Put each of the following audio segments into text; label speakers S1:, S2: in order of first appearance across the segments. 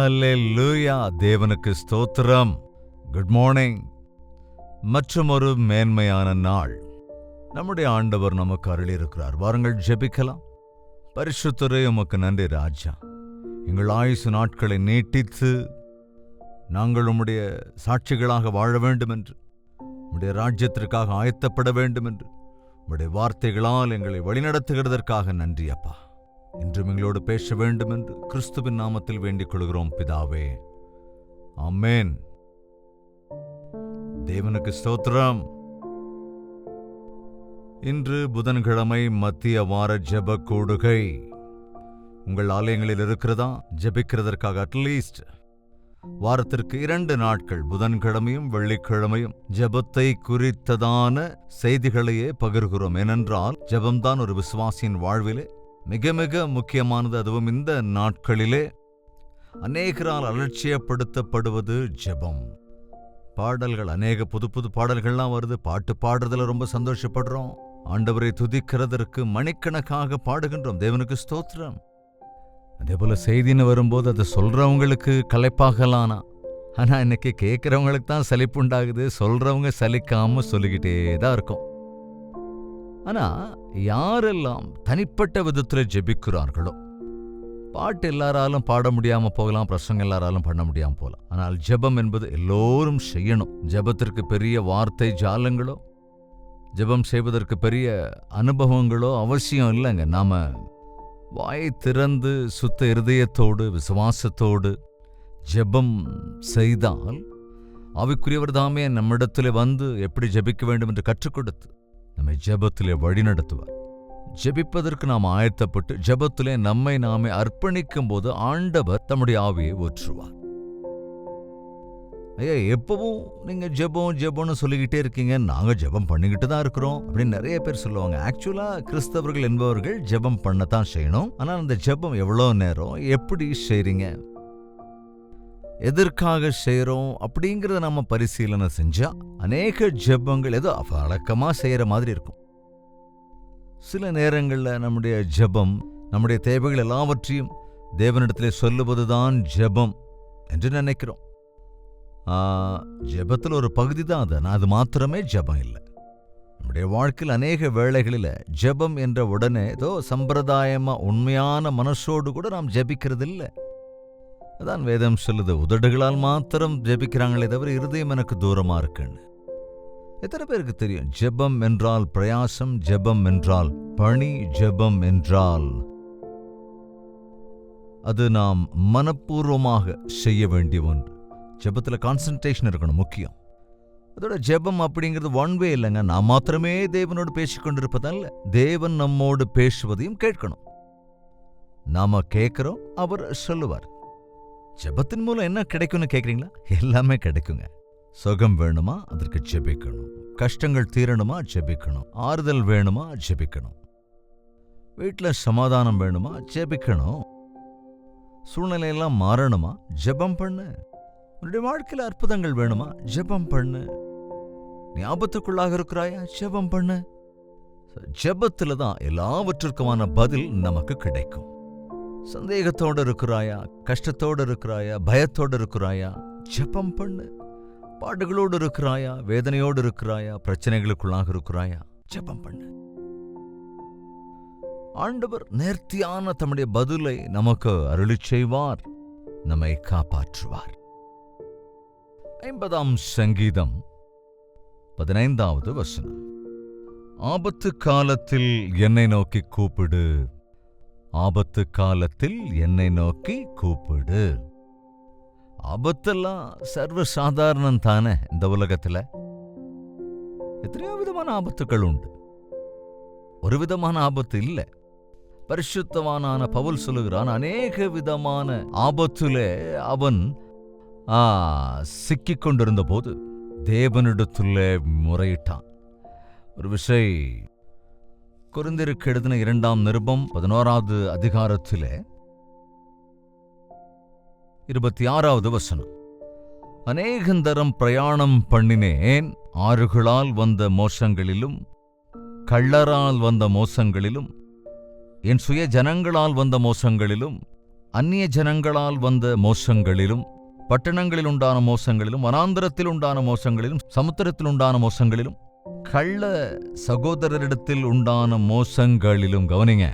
S1: ஹல்லேலூயா, தேவனுக்கு ஸ்தோத்திரம். Good morning. மற்றும் ஒரு மேன்மையான நாள் நம்முடைய ஆண்டவர் நமக்கு அருளியிருக்கிறார். வாருங்கள் ஜெபிக்கலாம். பரிசுத்தரே, உமக்கு நன்றி ராஜா. எங்கள் ஆயுசு நாட்களை நீட்டித்து நாங்கள் உம்முடைய சாட்சிகளாக வாழ வேண்டும் என்று, உம்முடைய ராஜ்யத்திற்காக ஆயத்தப்பட வேண்டும் என்று உம்முடைய வார்த்தைகளால் எங்களை வழிநடத்துகிறதற்காக நன்றி அப்பா. இன்றும் எங்களோடு பேச வேண்டும் என்று கிறிஸ்துவின் நாமத்தில் வேண்டிக் கொள்கிறோம் பிதாவே, ஆமென். தேவனுக்கு ஸ்தோத்திரம். இன்று புதன்கிழமை மத்திய வார ஜெப கூடுகை உங்கள் ஆலயங்களில் இருக்கிறதா? ஜெபிக்கிறதற்காக அட்லீஸ்ட் வாரத்திற்கு 2 நாட்கள், புதன்கிழமையும் வெள்ளிக்கிழமையும் ஜெபத்தை குறித்ததான செய்திகளையே பகிர்கிறோம். ஏனென்றால் ஜெபம்தான் ஒரு விசுவாசியின் வாழ்விலே மிக மிக முக்கியமானது. அதுவும் இந்த நாட்களிலே அநேகரால் அலட்சியப்படுத்தப்படுவது ஜெபம். பாடல்கள், அநேக புது புது பாடல்கள்லாம் வருது. பாட்டு பாடுறதுல ரொம்ப சந்தோஷப்படுறோம். ஆண்டவரை துதிக்கிறதற்கு மணிக்கணக்காக பாடுகின்றோம். தேவனுக்கு ஸ்தோத்திரம். அதே போல செய்தின்னு வரும்போது அதை சொல்றவங்களுக்கு களைப்பாகலானா, ஆனா இன்னைக்கு கேட்கிறவங்களுக்கு தான் சலிப்பு உண்டாகுது. சொல்றவங்க சலிக்காம சொல்லிக்கிட்டே தான் இருக்கும். ஆனா யாரெல்லாம் தனிப்பட்ட விதத்தில் ஜெபிக்கிறார்களோ, பாட்டு எல்லாராலும் பாட முடியாம போகலாம், பிரசங்கம் எல்லாராலும் பண்ண முடியாம போகலாம். ஆனால் ஜெபம் என்பது எல்லோரும் செய்யணும். ஜெபத்திற்கு பெரிய வார்த்தை ஜாலங்களோ, ஜெபம் செய்வதற்கு பெரிய அனுபவங்களோ அவசியம் இல்லைங்க. நாம வாயை திறந்து சுத்த இருதயத்தோடு விசுவாசத்தோடு ஜெபம் செய்தால் ஆவிக்குரியவர் தாமே நம்மிடத்திலே வந்து எப்படி ஜெபிக்க வேண்டும் என்று கற்றுக் கொடுத்து நம்மை ஜெபத்திலே வழிநடத்துவார். ஜெபிப்பதற்கு நாம் ஆயத்தப்பட்டு ஜெபத்திலே நம்மை நாமே அர்ப்பணிக்கும் போது ஆண்டவர் தம்முடைய ஆவியை ஊற்றுவார். ஐயா, எப்பவும் நீங்க ஜெபம்னு சொல்லிக்கிட்டே இருக்கீங்க, நாங்க ஜெபம் பண்ணிக்கிட்டு தான் இருக்கிறோம் அப்படின்னு நிறைய பேர் சொல்லுவாங்க. ஆக்சுவலா கிறிஸ்தவர்கள் என்பவர்கள் ஜெபம் பண்ணத்தான் செய்யணும். ஆனால் அந்த ஜெபம் எவ்வளவு நேரம், எப்படி செய்றீங்க, எதற்காக செய்யறோம் அப்படிங்கறத நம்ம பரிசீலனை செஞ்சா அநேக ஜெபங்கள் ஏதோ வழக்கமா செய்யற மாதிரி இருக்கும். சில நேரங்கள்ல நம்முடைய ஜெபம், நம்முடைய தேவைகள் எல்லாவற்றையும் தேவனிடத்திலே சொல்லுவதுதான் ஜெபம் என்று நினைக்கிறோம். ஜெபத்தில் ஒரு பகுதி தான் அது. அது மாத்திரமே ஜெபம் இல்லை. நம்முடைய வாழ்க்கையில் அநேக வேளைகளில் ஜெபம் என்ற உடனே ஏதோ சம்பிரதாயமா உண்மையான மனசோடு கூட நாம் ஜெபிக்கிறது இல்லை. அதான் வேதம் சொல்லுது, உதடுகளால் மாத்திரம் ஜெபிக்கிறாங்களே தவிர இருதயம் எனக்கு தூரமா இருக்குன்னு. எத்தனை பேருக்கு தெரியும் ஜெபம் என்றால் பிரயாசம், ஜெபம் என்றால் பணி, ஜெபம் என்றால் அது நாம் மனப்பூர்வமாக செய்ய வேண்டிய ஒன்று. ஜெபத்தில் கான்சன்ட்ரேஷன் இருக்கணும், முக்கியம். அதோட ஜெபம் அப்படிங்கிறது ஒன் வே இல்லைங்க. நாம் மாத்திரமே தேவனோடு பேசிக்கொண்டிருப்பதல்ல, தேவன் நம்மோடு பேசுவதையும் கேட்கணும். நாம கேட்கிறோம், அவர் சொல்லுவார். ஜெபத்தின் மூலம் என்ன கிடைக்கும்னு கேட்குறீங்களா? எல்லாமே கிடைக்குங்க. சுகம் வேணுமா? அதற்கு ஜெபிக்கணும். கஷ்டங்கள் தீரணுமா? ஜெபிக்கணும். ஆறுதல் வேணுமா? ஜெபிக்கணும். வீட்டில் சமாதானம் வேணுமா? ஜெபிக்கணும். சூழ்நிலையெல்லாம் மாறணுமா? ஜெபம் பண்ணு. உன்னுடைய வாழ்க்கையில் அற்புதங்கள் வேணுமா? ஜெபம் பண்ணு. நீ ஆபத்துக்குள்ளாக இருக்கிறாயா? ஜெபம் பண்ணு. ஜெபத்துல தான் எல்லாவற்றிற்குமான பதில் நமக்கு கிடைக்கும். சந்தேகத்தோடு இருக்கிறாயா? கஷ்டத்தோடு இருக்கிறாயா? பயத்தோடு இருக்கிறாயா? ஜெபம் பண்ணு. பாடுகளோடு இருக்கிறாயா? வேதனையோடு இருக்கிறாயா? பிரச்சனைகளுக்குள்ளாக இருக்கிறாயா? ஜெபம் பண்ணு. ஆண்டவர் நேர்த்தியான தம்முடைய பதிலை நமக்கு அருளிச் செய்வார், நம்மை காப்பாற்றுவார். 50ஆம் சங்கீதம் 15வது வசனம். ஆபத்து காலத்தில் என்னை நோக்கி கூப்பிடு, ஆபத்து காலத்தில் என்னை நோக்கி கூப்பிடு. ஆபத்தெல்லாம் சர்வசாதாரணம் தானே இந்த உலகத்துல. எத்தனையோ விதமான ஆபத்துக்கள் உண்டு. ஒரு விதமான ஆபத்து இல்ல. பரிசுத்தவானான பவுல் சொல்லுகிறான், அநேக விதமான ஆபத்திலே அவன் சிக்கிக் கொண்டிருந்த போது தேவனிடத்துள்ளே முறையிட்டான். ஒரு விஷயம் கொரிந்தியருக்கு எழுதின 2ஆம் நிருபம் 11வது அதிகாரத்திலே 26வது வசனம். அநேகந்தரம் பிரயாணம் பண்ணினேன், ஆறுகளால் வந்த மோசங்களிலும் கள்ளரால் வந்த மோசங்களிலும் என் சுய ஜனங்களால் வந்த மோசங்களிலும் அந்நிய ஜனங்களால் வந்த மோசங்களிலும், பட்டணங்களில் உண்டான மோசங்களிலும், வனாந்தரத்தில் உண்டான மோசங்களிலும், சமுத்திரத்தில் உண்டான மோசங்களிலும், கள்ள சகோதரரிடத்தில் உண்டான மோசங்களிலும். கவனிங்க,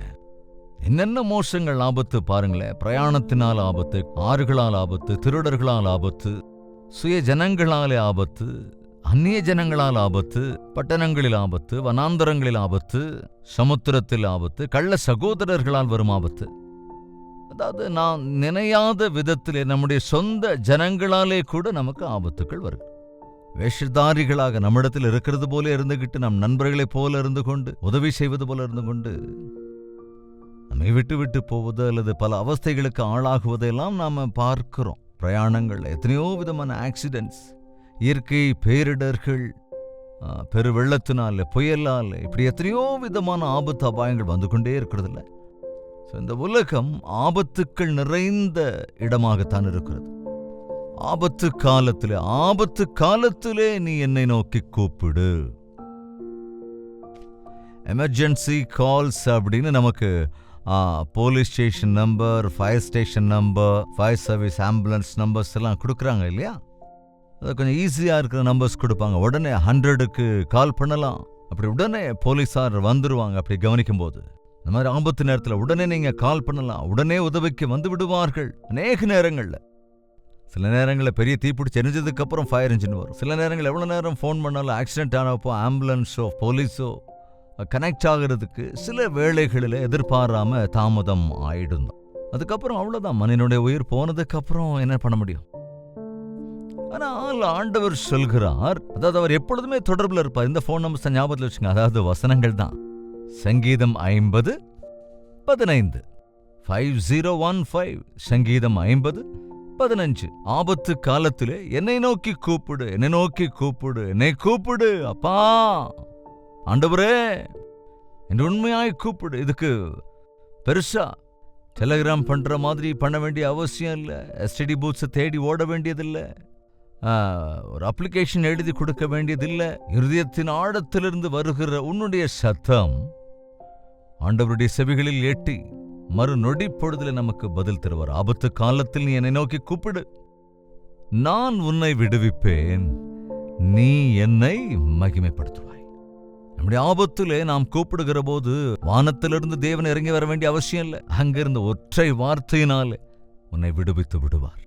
S1: என்னென்ன மோசங்கள் ஆபத்து பாருங்களேன். பிரயாணத்தினால் ஆபத்து, ஆறுகளால் ஆபத்து, திருடர்களால் ஆபத்து, சுய ஜனங்களாலே ஆபத்து, அந்நிய ஜனங்களால் ஆபத்து, பட்டணங்களில் ஆபத்து, வனாந்தரங்களில் ஆபத்து, சமுத்திரத்தில் ஆபத்து, கள்ள சகோதரர்களால் வரும் ஆபத்து. அதாவது நான் நினையாத விதத்திலே நம்முடைய சொந்த ஜனங்களாலே கூட நமக்கு ஆபத்துக்கள் வருது. வேஷதாரிகளாக நம்மிடத்தில் இருக்கிறது போல இருந்துகிட்டு, நம் நண்பர்களைப் போல இருந்து கொண்டு, உதவி செய்வது போல இருந்து கொண்டு, நம்மை விட்டு விட்டு போவது அல்லது பல அவஸ்தைகளுக்கு ஆளாகுவதையெல்லாம் நாம் பார்க்கிறோம். பிரயாணங்கள், எத்தனையோ விதமான ஆக்சிடென்ட்ஸ், இயற்கை பேரிடர்கள், பெரு வெள்ளத்தினால, புயலால், இப்படி எத்தனையோ விதமான ஆபத்து அபாயங்கள் வந்து கொண்டே இருக்கிறதில்ல. இந்த உலகம் ஆபத்துக்கள் நிறைந்த இடமாகத்தான் இருக்கிறது. ஆபத்து காலத்திலே நீ என்னை நோக்கி கூப்பிடு. எமர்ஜென்சி கால்ஸ் அப்படின்னு நமக்கு police station number, fire station number, fire service ambulance numbers எல்லாம் கொடுக்குறாங்க இல்லையா? அது கொஞ்சம் ஈஸியாக இருக்கிற நம்பர்ஸ் கொடுப்பாங்க. உடனே 100க்கு கால் பண்ணலாம், அப்படி உடனே போலீஸார் வந்துடுவாங்க. அப்படி கவனிக்கும் போது இந்த மாதிரி ஆபத்து நேரத்தில் உடனே நீங்கள் கால் பண்ணலாம், உடனே உதவிக்கு வந்து விடுவார்கள். அநேக நேரங்களில், சில நேரங்களில் பெரிய தீப்பிடிச்சு எரிஞ்சதுக்கு அப்புறம் ஃபயர் இன்ஜின் வரும். சில நேரங்கள் எவ்வளோ நேரம் ஃபோன் பண்ணாலும் ஆக்சிடென்ட் ஆனப்போ ஆம்புலன்ஸோ போலீஸோ கனெக்ட் ஆகிறதுக்கு சில வேளைகளில் எதிர்பாராம தாமதம் ஆயிடும். அதுக்கப்புறம் அவ்வளோதான், மனிதனுடைய உயிர் போனதுக்கப்புறம் என்ன பண்ண முடியும்? ஆனால் ஆண்டவர் சொல்கிறார், அதாவது அவர் எப்பொழுதுமே தொடர்பில் இருப்பார். இந்த ஃபோன் நம்பர் ஞாபகத்தில் வச்சுங்க, அதாவது வசனங்கள் தான். சங்கீதம் 50:15, 50:15, சங்கீதம் 50:15. ஆபத்து காலத்திலே என்னை நோக்கி கூப்பிடு, என்னை நோக்கி கூப்பிடு, என்னை கூப்பிடு அப்பா, ஆண்டவரே என்று உண்மையாய் கூப்பிடு. இதுக்கு பெருசா டெலிகிராம் பண்ற மாதிரி பண்ண வேண்டிய அவசியம் இல்லை. எஸ்டிடி பூத்ஸை தேடி ஓட வேண்டியதில்லை. ஒரு அப்ளிகேஷன் எழுதி கொடுக்க வேண்டியதில்லை. இருதயத்தின் ஆழத்திலிருந்து வருகிற உன்னுடைய சத்தம் ஆண்டவருடைய செவிகளில் எட்டி மறு நொடி பொழுதில் நமக்கு பதில் தருவார். ஆபத்து காலத்தில் நீ என்னை நோக்கி கூப்பிடு, நான் உன்னை விடுவிப்பேன், நீ என்னை மகிமைப்படுத்துவாய். நம்முடைய ஆபத்திலே நாம் கூப்பிடுகிற போது வானத்திலிருந்து தேவன் இறங்கி வர வேண்டிய அவசியம் இல்லை. அங்கிருந்து ஒற்றை வார்த்தையினாலே உன்னை விடுவித்து விடுவார்.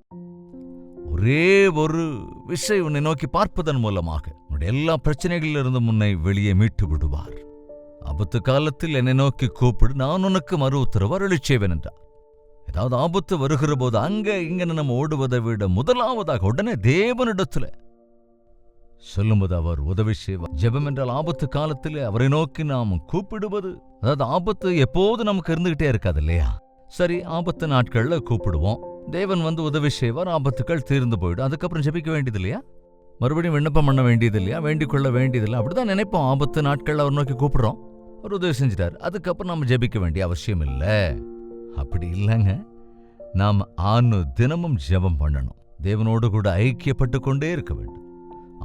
S1: ஒரே ஒரு விசை உன்னை நோக்கி பார்ப்பதன் மூலமாக உன்னுடைய எல்லா பிரச்சனைகளிலிருந்து உன்னை வெளியே மீட்டு விடுவார். ஆபத்து காலத்தில் என்னை நோக்கி கூப்பிடு, நான் உனக்கு மறு உத்தரவு அருளிச்சேவன் என்றார். ஏதாவது ஆபத்து வருகிற போது அங்க இங்க நம்ம ஓடுவதை விட முதலாவதாக உடனே தேவனிடத்துல சொல்லும்போது அவர் உதவி செய்வார். ஜெபம் என்றால் ஆபத்து காலத்தில் அவரை நோக்கி நாம் கூப்பிடுவது. அதாவது ஆபத்து எப்போது நமக்கு இருந்துகிட்டே இருக்காது இல்லையா? சரி, ஆபத்து நாட்கள்ல கூப்பிடுவோம், தேவன் வந்து உதவி செய்வார், ஆபத்துக்கள் தீர்ந்து போயிடும். அதுக்கப்புறம் ஜெபிக்க வேண்டியது இல்லையா? மறுபடியும் விண்ணப்பம் பண்ண வேண்டியது இல்லையா? வேண்டிக் கொள்ள வேண்டியதில்லை. அப்படிதான் நினைப்போம். ஆபத்து நாட்கள் அவர் நோக்கி கூப்பிடுறோம், அவர் உதவி செஞ்சிட்டார், அதுக்கப்புறம் நம்ம ஜெபிக்க வேண்டிய அவசியம் இல்லை. அப்படி இல்லைங்க. நாம் தினமும் ஜெபம் பண்ணணும். தேவனோடு கூட ஐக்கியப்பட்டு கொண்டே இருக்க வேண்டும்.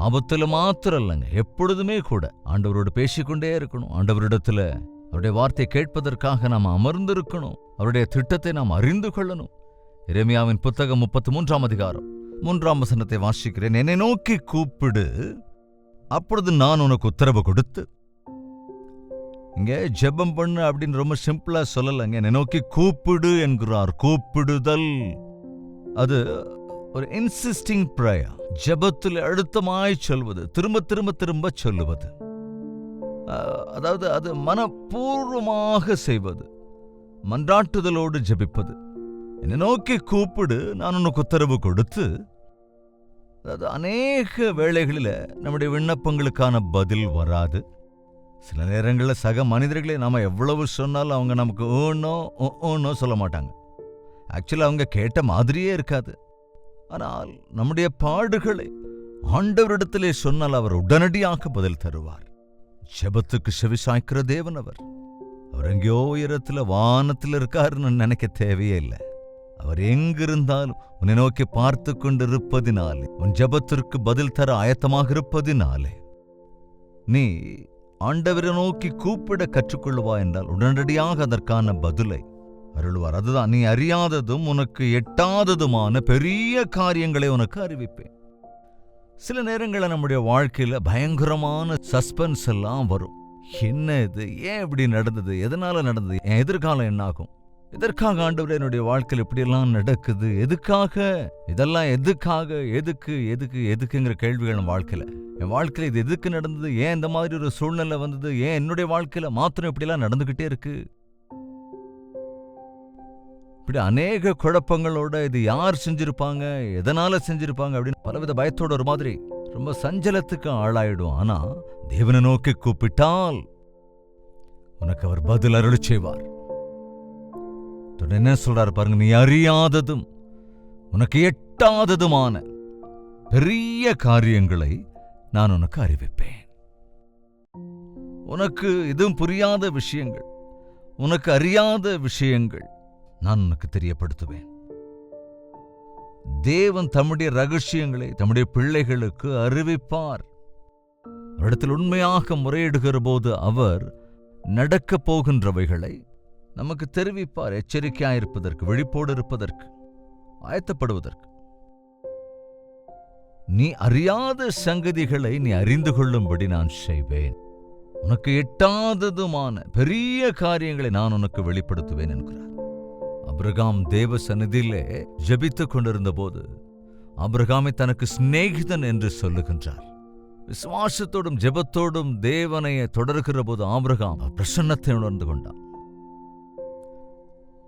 S1: ஆபத்துல மாத்திரம் இல்லைங்க, எப்பொழுதுமே கூட ஆண்டவரோடு பேசிக்கொண்டே இருக்கணும். ஆண்டவரிடத்துல அவருடைய வார்த்தையை கேட்பதற்காக நாம் அமர்ந்திருக்கணும். அவருடைய திட்டத்தை நாம் அறிந்து கொள்ளணும். எரேமியாவின் புத்தகம் 33ஆம் அதிகாரம் 3ஆம் வசனத்தை வாசிக்கிறேன். என்னை நோக்கி கூப்பிடு, அப்பொழுது நான் உனக்கு உத்தரவு கொடுத்து. இங்க ஜெபம் பண்ணு அப்படின்னு ரொம்ப சிம்பிளா சொல்லலைங்க. என்னை நோக்கி கூப்பிடு என்கிறார். கூப்பிடுதல் அது ஒரு இன்சிஸ்டிங் பிரேயர். ஜெபத்தில் அழுத்தமாய் சொல்வது, திரும்ப திரும்ப திரும்ப சொல்லுவது. அதாவது அது மனப்பூர்வமாக செய்வது, மன்றாட்டுதலோடு ஜெபிப்பது. என்னை நோக்கி கூப்பிடு, நான் உனக்கு உத்தரவு கொடுத்து. அதாவது அநேக வேளைகளில் நம்முடைய விண்ணப்பங்களுக்கான பதில் வராது. சில நேரங்களில் சக மனிதர்களை நாம எவ்வளவு சொன்னாலும் அவங்க நமக்கு ஓனோ சொல்ல மாட்டாங்க. ஆக்சுவலி அவங்க கேட்ட மாதிரியே இருக்காது. ஆனால் நம்முடைய பாடுகளை ஆண்டவரிடத்திலே சொன்னால் அவர் உடனடியாக பதில் தருவார். ஜெபத்துக்கு செவிசாய்க்கிற தேவன் அவர். அவர் எங்கேயோ உயரத்தில் வானத்தில் இருக்காருன்னு நினைக்க தேவையே இல்லை. அவர் எங்கிருந்தாலும் உன்னை நோக்கி பார்த்து கொண்டிருப்பதினாலே, உன் ஜெபத்திற்கு பதில் தர ஆயத்தமாக இருப்பதினாலே நீ ஆண்டவரை நோக்கி கூப்பிட கற்றுக்கொள்வா என்றால் உடனடியாக அதற்கான பதிலை அருள்வார். அதுதான், நீ அறியாததும் உனக்கு எட்டாததுமான பெரிய காரியங்களை உனக்கு அறிவிப்பேன். சில நேரங்களில் நம்முடைய வாழ்க்கையில பயங்கரமான சஸ்பென்ஸ் எல்லாம் வரும். என்ன இது, ஏன் இப்படி நடந்தது, எதனால நடந்தது, என் எதிர்காலம் என்னாகும், எதற்காக ஆண்டவரே என்னுடைய வாழ்க்கையில் இப்படியெல்லாம் நடக்குது, எதுக்காக இதெல்லாம், எதுக்காக, எதுக்கு எதுக்கு எதுக்குங்கிற கேள்விகள் நம்ம வாழ்க்கையில. என் வாழ்க்கையில் இது எதுக்கு நடந்தது, ஏன் இந்த மாதிரி ஒரு சூழ்நிலை வந்தது, ஏன் என்னுடைய வாழ்க்கையில மாத்திரம் இப்படியெல்லாம் நடந்துகிட்டே இருக்கு, இப்படி அநேக குழப்பங்களோட இது யார் செஞ்சிருப்பாங்க, எதனால செஞ்சிருப்பாங்க அப்படின்னு பலவித பயத்தோட ஒரு மாதிரி ரொம்ப சஞ்சலத்துக்கு ஆளாயிடும். ஆனா தேவனை நோக்கி கூப்பிட்டால் உனக்கு அவர் பதில் அருள் செய்வார். என்ன சொல்றாரு பாருங்க, நீ அறியாததும் உனக்கு எட்டாததுமான பெரிய காரியங்களை நான் உனக்கு அறிவிப்பேன். உனக்கு இதுவும் புரியாத விஷயங்கள், உனக்கு அறியாத விஷயங்கள் நான் உனக்கு தெரியப்படுத்துவேன். தேவன் தம்முடைய ரகசியங்களை தம்முடைய பிள்ளைகளுக்கு அறிவிப்பார். அவரிடத்தில் உண்மையாக முறையிடுகிற போது அவர் நடக்கப் போகின்றவைகளை நமக்கு தெரிவிப்பார். எச்சரிக்கையாயிருப்பதற்கு, விழிப்போடு இருப்பதற்கு, ஆயத்தப்படுவதற்கு. நீ அறியாத சங்கதிகளை நீ அறிந்து கொள்ளும்படி நான் செய்வேன். உனக்கு எட்டாததுமான பெரிய காரியங்களை நான் உனக்கு வெளிப்படுத்துவேன் என்கிறார். ஆபிரகாம் தேவ சந்நிதியிலே ஜெபித்துக் கொண்டிருந்த போது ஆபிரகாமை தனக்கு சிநேகிதன் என்று சொல்லுகின்றார். விசுவாசத்தோடும் ஜெபத்தோடும் தேவனை தொடர்கிற போது ஆபிரகாம் பிரசன்னத்தை உணர்ந்து கொண்டான்.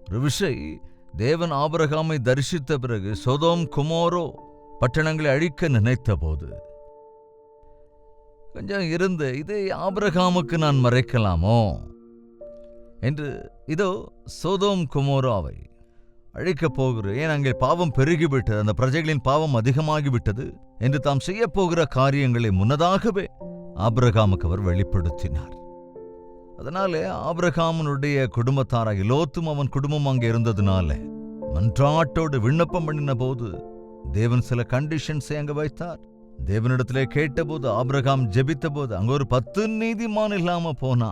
S1: ஒரு விஷயம், தேவன் ஆபிரகாமை தரிசித்த பிறகு சோதோம் குமோரோ பட்டணங்களை அழிக்க நினைத்த போது கொஞ்சம் இருந்து, இதை ஆபிரகாமுக்கு நான் மறைக்கலாமோ என்று, இதோ சோதோம் குமோராவை அழிக்கப் போகிறது, ஏன் அங்கே பாவம் பெருகிவிட்டது, அந்த பிரஜைகளின் பாவம் அதிகமாகிவிட்டது என்று தாம் செய்ய போகிற காரியங்களை முன்னதாகவே ஆபிரகாமுக்கு அவர் வெளிப்படுத்தினார். அதனாலே ஆபிரகாமனுடைய குடும்பத்தாராக லோத்தும் அவன் குடும்பம் அங்கே இருந்ததுனால மன்றாட்டோடு விண்ணப்பம் பண்ணின போது தேவன் சில கண்டிஷன்ஸை அங்கே வைத்தார். தேவனிடத்திலே கேட்டபோது, ஆபிரகாம் ஜெபித்த போது அங்கே ஒரு 10 நீதிமான் இல்லாம போனா.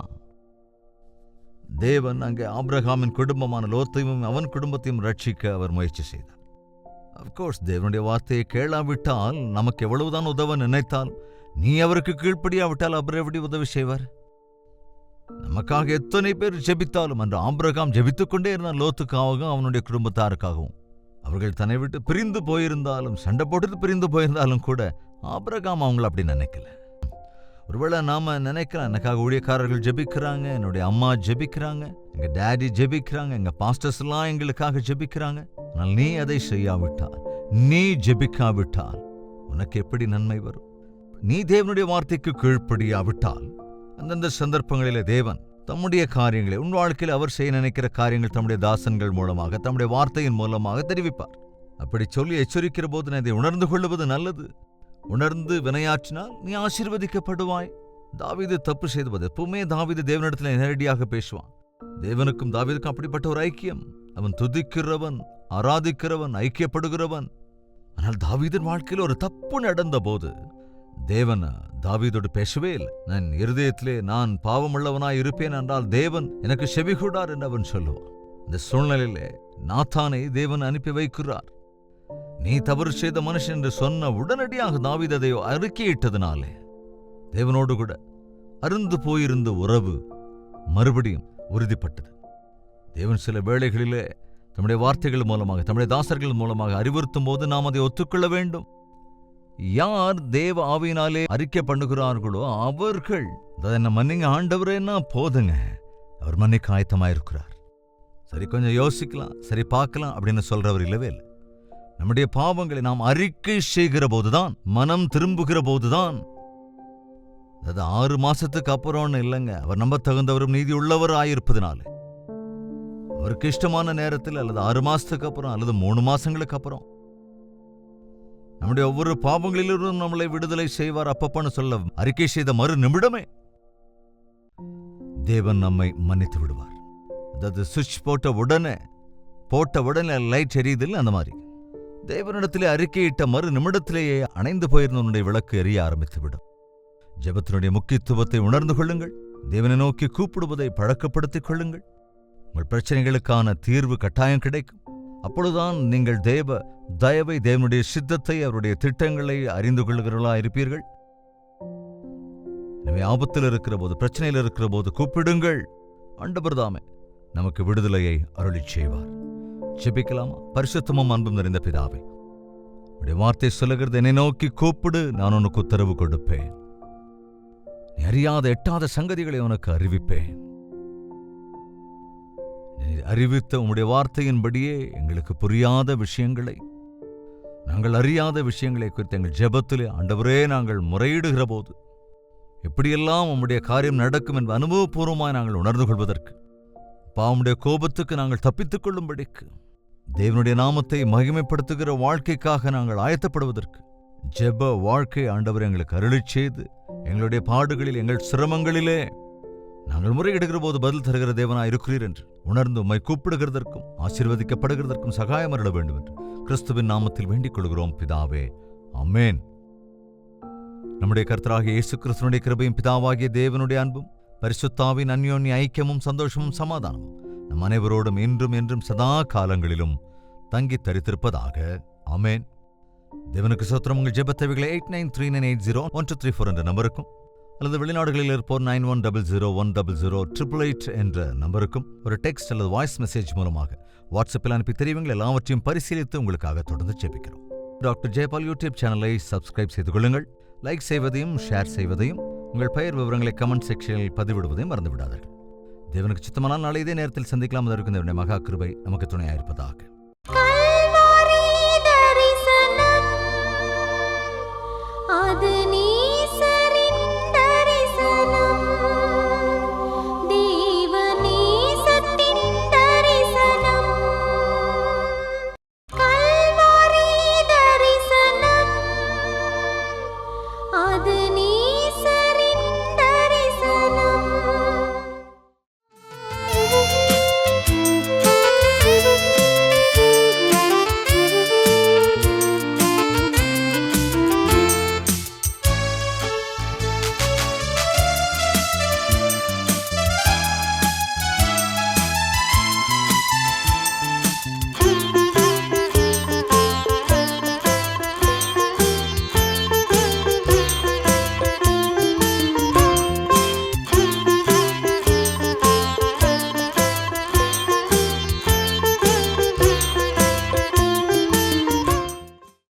S1: தேவன் அங்கே ஆபிரகாமின் குடும்பமான லோத்தையும் அவன் குடும்பத்தையும் ரட்சிக்க அவர் முயற்சி செய்தார். அப்கோர்ஸ் தேவனுடைய வார்த்தையை கேளாவிட்டால், நமக்கு எவ்வளவுதான் உதவ நினைத்தால், நீ அவருக்கு கீழ்ப்படியாவிட்டால் அவர் எப்படி உதவி செய்வார்? நமக்காக எத்தனை பேர் ஜெபித்தாலும், அன்று ஆபிரகாம் ஜெபித்துக் கொண்டே இருந்தான் லோத்துக்காகவும் அவனுடைய குடும்பத்தாருக்காகவும். அவர்கள் தன்னை விட்டு பிரிந்து போயிருந்தாலும், சண்டை போட்டு பிரிந்து போயிருந்தாலும் கூட ஆபிரகாம் அவங்கள அப்படி நினைக்கல. ஒருவேளை நாம நினைக்கலாம், எனக்காக ஊழியக்காரர்கள் ஜெபிக்கிறாங்க, என்னுடைய அம்மா ஜெபிக்கிறாங்க, எங்க டேடி ஜெபிக்கிறாங்க, எங்க பாஸ்டர்ஸ் எல்லாம் எங்களுக்காக ஜெபிக்கிறாங்க. ஆனால் நீ அதை செய்யாவிட்டால், நீ ஜெபிக்காவிட்டால் உனக்கு எப்படி நன்மை வரும்? நீ தேவனுடைய வார்த்தைக்கு கீழ்ப்படியாவிட்டால் அந்தந்த சந்தர்ப்பங்களிலே தேவன் தம்முடைய காரியங்களை உன் வாழ்க்கையில் அவர் செய்ய நினைக்கிற காரியங்கள் தம்முடைய தாசன்கள் மூலமாக, தம்முடைய வார்த்தையின் மூலமாக தெரிவிப்பார். அப்படி சொல்லி எச்சரிக்கிற போது நான் இதை உணர்ந்து கொள்வது நல்லது. உணர்ந்து வினையாற்றினால் நீ ஆசீர்வதிக்கப்படுவாய். தாவீது தப்பு செய்தபோது எப்பவுமே தாவீது தேவனிடத்தில் நேரடியாக பேசுவான். தேவனுக்கும் தாவீதுக்கும் அப்படிப்பட்ட ஒரு ஐக்கியம். அவன் துதிக்கிறவன், ஆராதிக்கிறவன், ஐக்கியப்படுகிறவன். ஆனால் தாவீதின் வாழ்க்கையில் ஒரு தப்பு நடந்த போது தேவன் தாவீதோடு பேசவே இல்லை. நான் இருதயத்திலே நான் பாவமுள்ளவனாய் இருப்பேன் என்றால் தேவன் எனக்கு செவிகூடார் என்று அவன் சொல்லுவான். இந்த சூழ்நிலையிலே நாத்தானை தேவன் அனுப்பி வைக்கிறார். நீ தவறு செய்த மனுஷன் என்று சொன்ன உடனடியாக தாவீது அதை அறிக்கையிட்டதினாலே தேவனோடு கூட அருந்து போயிருந்த உறவு மறுபடியும் உறுதிப்பட்டது. தேவன் சில வேளைகளிலே தம்முடைய வார்த்தைகள் மூலமாக, தம்முடைய தாசர்கள் மூலமாக அறிவுறுத்தும் போது நாம் அதை ஒத்துக்கொள்ள வேண்டும். யார் தேவ ஆவியினாலே அறிக்கை பண்ணுகிறார்களோ அவர்கள் என்ன மன்னிங்க ஆண்டவரேன்னா போதுங்க, அவர் மன்னிக்க ஆயத்தமாயிருக்கிறார். சரி, கொஞ்சம் யோசிக்கலாம், சரி பார்க்கலாம் அப்படின்னு சொல்றவர் இல்லவே இல்லை. நம்முடைய பாவங்களை நாம் அறிக்கை செய்கிற போதுதான், மனம் திரும்புகிற போதுதான், அது 6 மாசத்துக்கு அப்புறம்னு இல்லைங்க, அவர் நம்ப தகுந்தவரும் நீதி உள்ளவர் ஆயிருப்பதுனால அவருக்கு இஷ்டமான நேரத்தில், அல்லது 6 மாசத்துக்கு அப்புறம், அல்லது 3 மாசங்களுக்கு அப்புறம் நம்முடைய ஒவ்வொரு பாவங்களிலிருந்தும் நம்மளை விடுதலை செய்வார். அப்பப்பன்னு சொல்ல அறிக்கை செய்த மறு நிமிடமே தேவன் நம்மை மன்னித்து விடுவார். அதாவது சுவிட்ச் போட்ட உடனே லைட் எரியுதில்லை, அந்த மாதிரி தேவனிடத்திலே அறிக்கையிட்ட மறு நிமிடத்திலேயே அணைந்து போயிருந்த உன்னுடைய விளக்கு எரிய ஆரம்பித்துவிடும். ஜெபத்தினுடைய முக்கியத்துவத்தை உணர்ந்து கொள்ளுங்கள். தேவனை நோக்கி கூப்பிடுவதை பழக்கப்படுத்திக் கொள்ளுங்கள். உங்கள் பிரச்சனைகளுக்கான தீர்வு கட்டாயம் கிடைக்கும். அப்பொழுதுதான் நீங்கள் தயவை, தேவனுடைய சித்தத்தை, அவருடைய திட்டங்களை அறிந்து கொள்கிறவர்களா இருப்பீர்கள். எனவே ஆபத்தில் இருக்கிற போது, பிரச்சனையில் இருக்கிற போது கூப்பிடுங்கள். ஆண்டவர் தாமே நமக்கு விடுதலையை அருளிச் செய்வார். ஜெபிக்கலாமா? பரிசுத்தமும் அன்பும் நிறைந்த பிதாவே, உடைய வார்த்தை சொல்லுகிறது, என்னை நோக்கி கூப்பிடு, நான் உனக்கு உத்தரவு கொடுப்பேன். நீ அறியாத எட்டாத சங்கதிகளை உனக்கு அறிவிப்பேன். நீ அறிவித்த உம்முடைய வார்த்தையின்படியே எங்களுக்கு புரியாத விஷயங்களை, நாங்கள் அறியாத விஷயங்களை குறித்து எங்கள் ஜெபத்திலே ஆண்டவரே நாங்கள் முறையிடுகிற போது எப்படியெல்லாம் உம்முடைய காரியம் நடக்கும் என்பது அனுபவபூர்வமாய் நாங்கள் உணர்ந்து கொள்வதற்கு, பாவமுடைய கோபத்துக்கு நாங்கள் தப்பித்துக் கொள்ளும்படிக்கு, தேவனுடைய நாமத்தை மகிமைப்படுத்துகிற வாழ்க்கைக்காக நாங்கள் ஆயத்தப்படுவதற்கு ஜெப வாழ்க்கை ஆண்டவர் எங்களுக்கு அருளிச் செய்து, எங்களுடைய பாடுகளில், எங்கள் சிரமங்களிலே நாங்கள் முறையிடுகிற போது பதில் தருகிற தேவனாய் இருக்கிறீர் என்று உணர்ந்து உம்மை கூப்பிடுகிறதற்கும் ஆசீர்வதிக்கப்படுகிறதற்கும் சகாயம் அருள வேண்டும் என்று கிறிஸ்துவின் நாமத்தில் வேண்டிக் கொள்கிறோம் பிதாவே. ஆமென். நம்முடைய கர்த்தராகிய இயேசு கிறிஸ்துவினுடைய கிருபையும் பிதாவாகிய தேவனுடைய அன்பும் பரிசுத்தாவின் அந்யோன்ய ஐக்கியமும் சந்தோஷமும் சமாதானமும் நம் அனைவரோடும் இன்றும் என்றும் சதா காலங்களிலும் தங்கி தரித்திருப்பதாக. ஆமென். தேவனுக்கு சோத்திரம். உங்கள் ஜெபத்தேவைகளை 8939801234 என்ற நம்பருக்கும், அல்லது வெளிநாடுகளில் இருப்போர் 9100100888 என்ற நம்பருக்கும் ஒரு டெக்ஸ்ட் அல்லது வாய்ஸ் மெசேஜ் மூலமாக வாட்ஸ்அப்பில் அனுப்பி தெரிவிங்கள். எல்லாவற்றையும் பரிசீலித்து உங்களுக்காக தொடர்ந்து ஜெபிக்கிறோம். டாக்டர் ஜெயபால் யூடியூப் சேனலை சப்ஸ்கிரைப் செய்து கொள்ளுங்கள். லைக் செய்வதையும் ஷேர் செய்வதையும், உங்கள் பெயர் விவரங்களை கமெண்ட் செக்ஷனில் பதிவிடுவதையும் மறந்து விடாதீர்கள். தேவனுக்கு சித்தமானால் நாளை இதே நேரத்தில் சந்திக்கலாம். அதற்கு தேவனுடைய மகா கிருபை நமக்கு துணையாயிருப்பதாக.